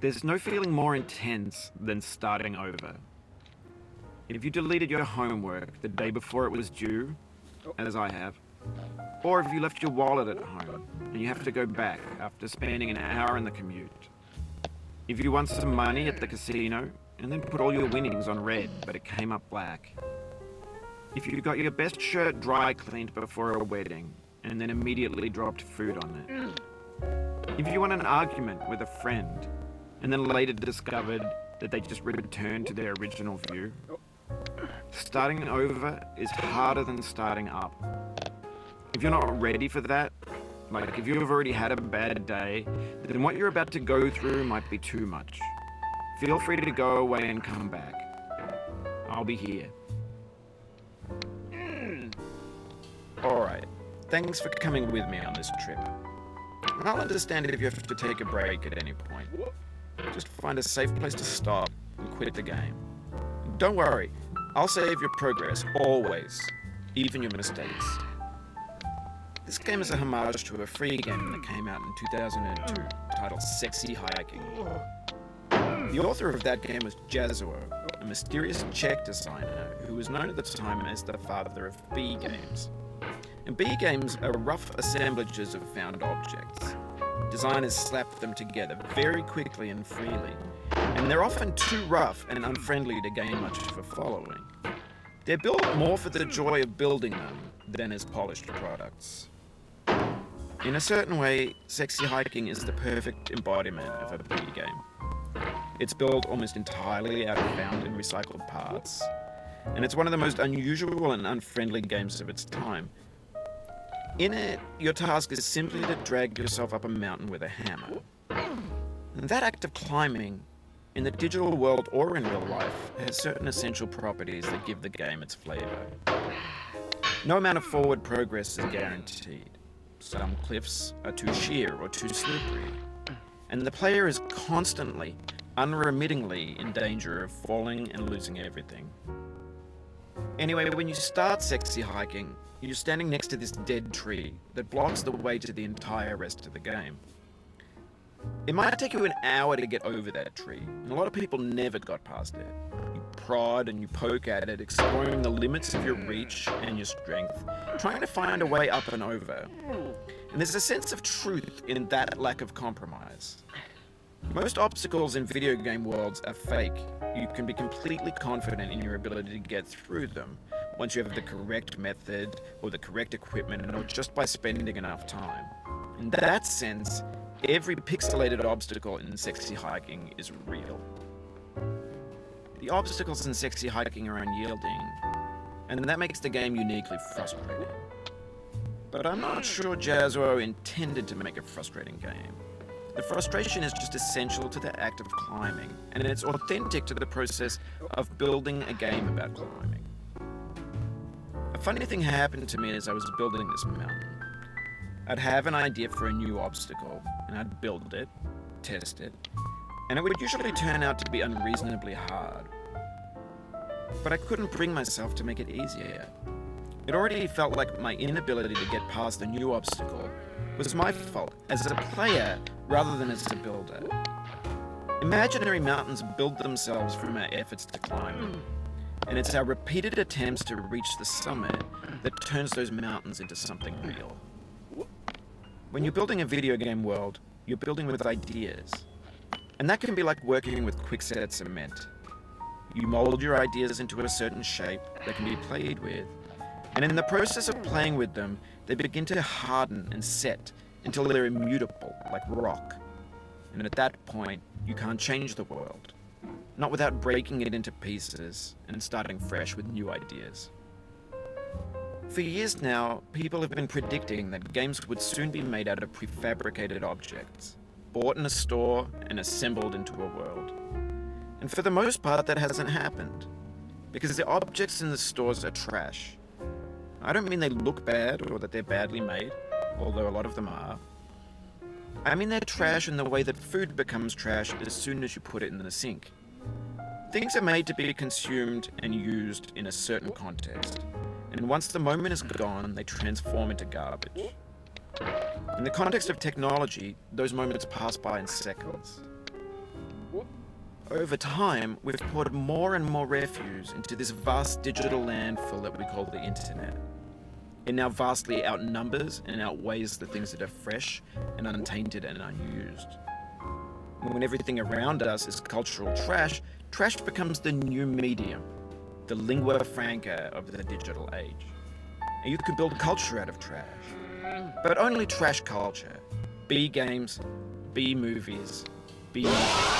There's no feeling more intense than starting over. If you deleted your homework the day before it was due, as I have, or if you left your wallet at home and you have to go back after spending an hour in the commute. If you won some money at the casino and then put all your winnings on red but it came up black. If you got your best shirt dry cleaned before a wedding and then immediately dropped food on it. If you won an argument with a friend and then later discovered that they just returned to their original view. Starting over is harder than starting up. If you're not ready for that, like if you've already had a bad day, then what you're about to go through might be too much. Feel free to go away and come back. I'll be here. Alright, thanks for coming with me on this trip. I'll understand it if you have to take a break at any point. Just find a safe place to stop and quit the game. Don't worry, I'll save your progress, always, even your mistakes. This game is a homage to a free game that came out in 2002, titled Sexy Hiking. The author of that game was Jazuo, a mysterious Czech designer who was known at the time as the father of B games. And B games are rough assemblages of found objects. Designers slap them together very quickly and freely, and they're often too rough and unfriendly to gain much of a following. They're built more for the joy of building them than as polished products. In a certain way, Sexy Hiking is the perfect embodiment of a B game. It's built almost entirely out of found and recycled parts, and it's one of the most unusual and unfriendly games of its time. In it, your task is simply to drag yourself up a mountain with a hammer. And that act of climbing, in the digital world or in real life, has certain essential properties that give the game its flavor. No amount of forward progress is guaranteed. Some cliffs are too sheer or too slippery, and the player is constantly, unremittingly in danger of falling and losing everything. Anyway, when you start Sexy Hiking, you're standing next to this dead tree that blocks the way to the entire rest of the game. It might take you an hour to get over that tree, and a lot of people never got past it. You prod and you poke at it, exploring the limits of your reach and your strength, trying to find a way up and over. And there's a sense of truth in that lack of compromise. Most obstacles in video game worlds are fake. You can be completely confident in your ability to get through them once you have the correct method or the correct equipment or just by spending enough time. In that sense, every pixelated obstacle in Sexy Hiking is real. The obstacles in Sexy Hiking are unyielding, and that makes the game uniquely frustrating. But I'm not sure Jazuo intended to make a frustrating game. The frustration is just essential to the act of climbing, and it's authentic to the process of building a game about climbing. A funny thing happened to me as I was building this mountain. I'd have an idea for a new obstacle, and I'd build it, test it, and it would usually turn out to be unreasonably hard. But I couldn't bring myself to make it easier. It already felt like my inability to get past the new obstacle was my fault as a player rather than as a builder. Imaginary mountains build themselves from our efforts to climb them, and it's our repeated attempts to reach the summit that turns those mountains into something real. When you're building a video game world, you're building with ideas, and that can be like working with quickset cement. You mold your ideas into a certain shape that can be played with, and in the process of playing with them, they begin to harden and set until they're immutable, like rock. And at that point, you can't change the world. Not without breaking it into pieces and starting fresh with new ideas. For years now, people have been predicting that games would soon be made out of prefabricated objects, bought in a store and assembled into a world. And for the most part, that hasn't happened, because the objects in the stores are trash. I don't mean they look bad or that they're badly made, although a lot of them are. I mean they're trash in the way that food becomes trash as soon as you put it in the sink. Things are made to be consumed and used in a certain context, and once the moment is gone, they transform into garbage. In the context of technology, those moments pass by in seconds. Over time, we've poured more and more refuse into this vast digital landfill that we call the internet. It now vastly outnumbers and outweighs the things that are fresh and untainted and unused. When everything around us is cultural trash, trash becomes the new medium, the lingua franca of the digital age. And you can build culture out of trash, but only trash culture. B games, B movies, B philosophy.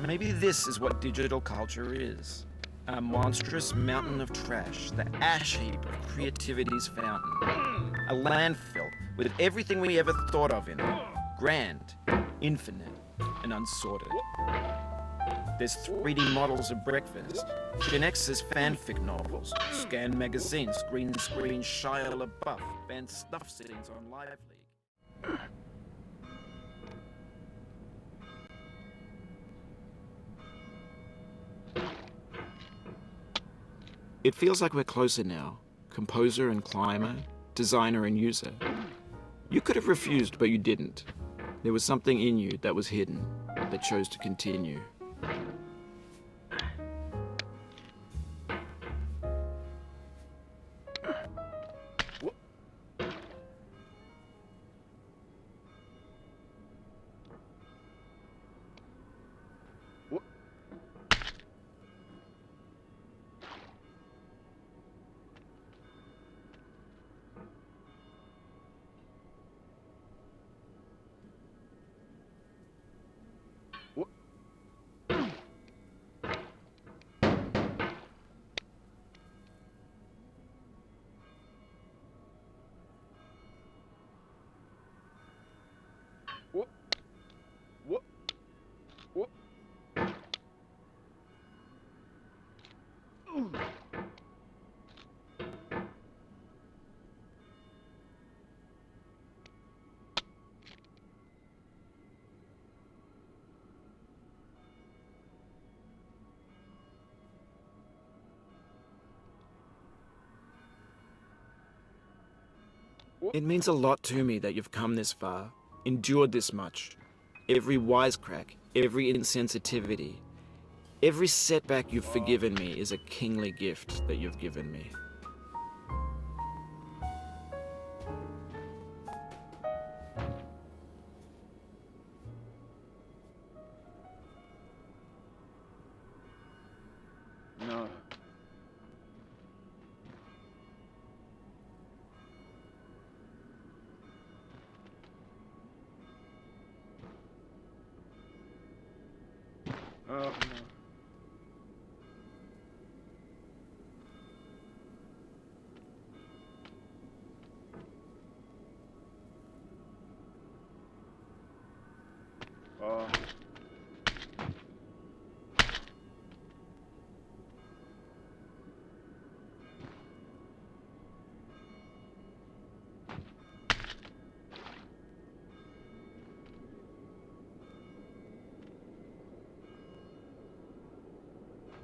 Maybe this is what digital culture is. A monstrous mountain of trash, the ash heap of creativity's fountain. A landfill with everything we ever thought of in it. Grand, infinite, and unsorted. There's 3D models of breakfast, Gen X's fanfic novels, scan magazines, green screen Shia LaBeouf, banned snuff scenes on Live League. It feels like we're closer now, composer and climber, designer and user. You could have refused, but you didn't. There was something in you that was hidden, that chose to continue. It means a lot to me that you've come this far, endured this much. Every wisecrack, every insensitivity, every setback you've forgiven me is a kingly gift that you've given me. No. Oh, no. Oh.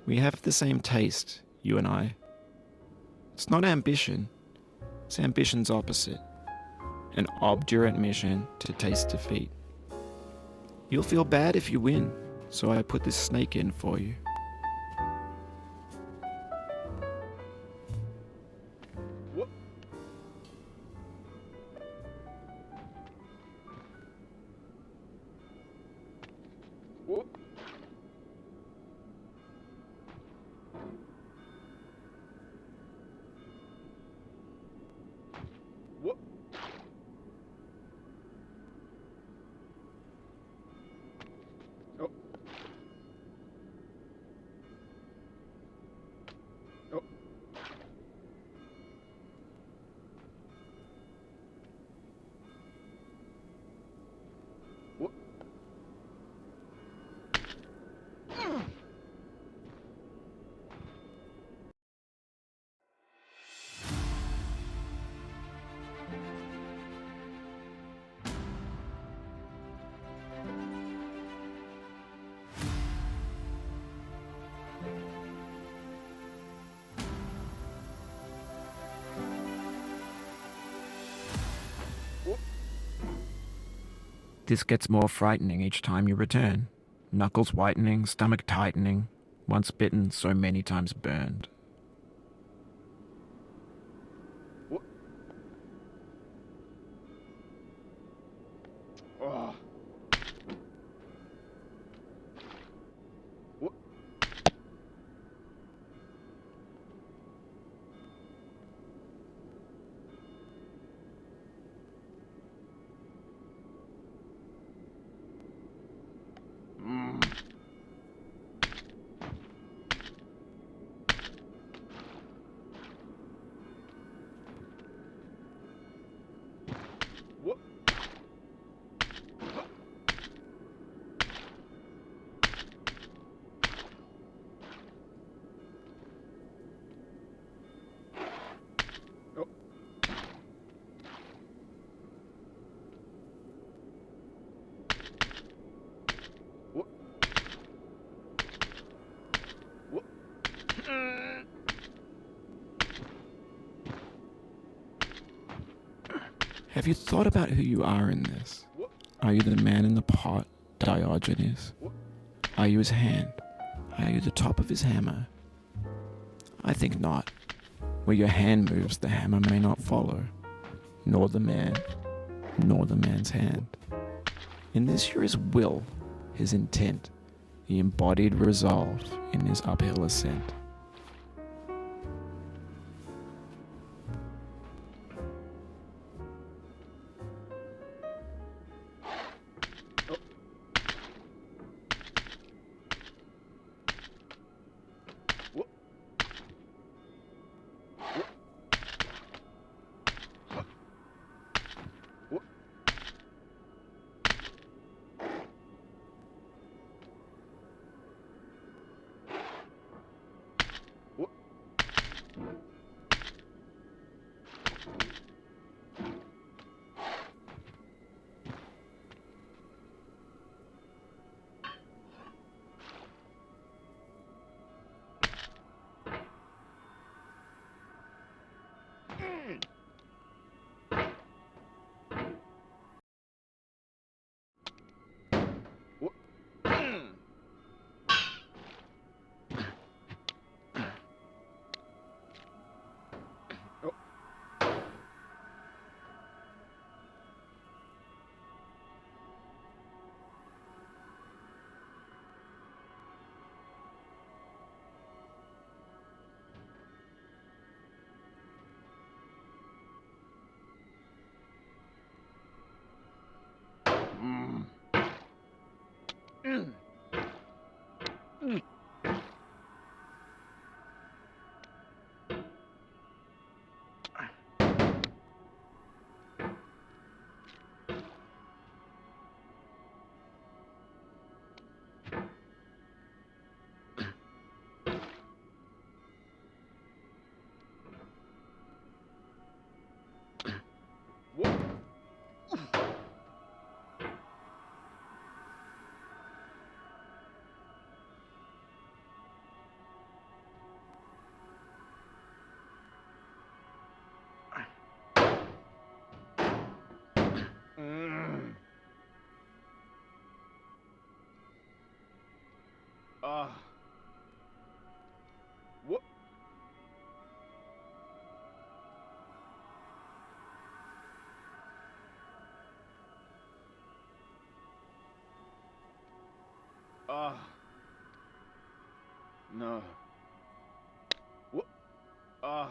We have the same taste, you and I. It's not ambition. It's ambition's opposite. An obdurate mission to taste defeat. You'll feel bad if you win, so I put this snake in for you. What? What? What? Oh. Oh. What? This gets more frightening each time you return. Knuckles whitening, stomach tightening. Once bitten, so many times burned. What? Oh. What? What? Oh. What? What? Have you thought about who you are in this? What? Are you the man in the pot, Diogenes? What? Are you his hand? Are you the top of his hammer? I think not. Where your hand moves, the hammer may not follow, nor the man, nor the man's hand. In this you're his will, his intent, the embodied resolve in his uphill ascent. What? What? What? What? Oh. What? What? No. What? What?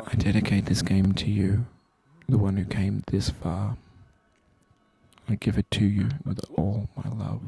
I dedicate this game to you, the one who came this far. I give it to you with all my love.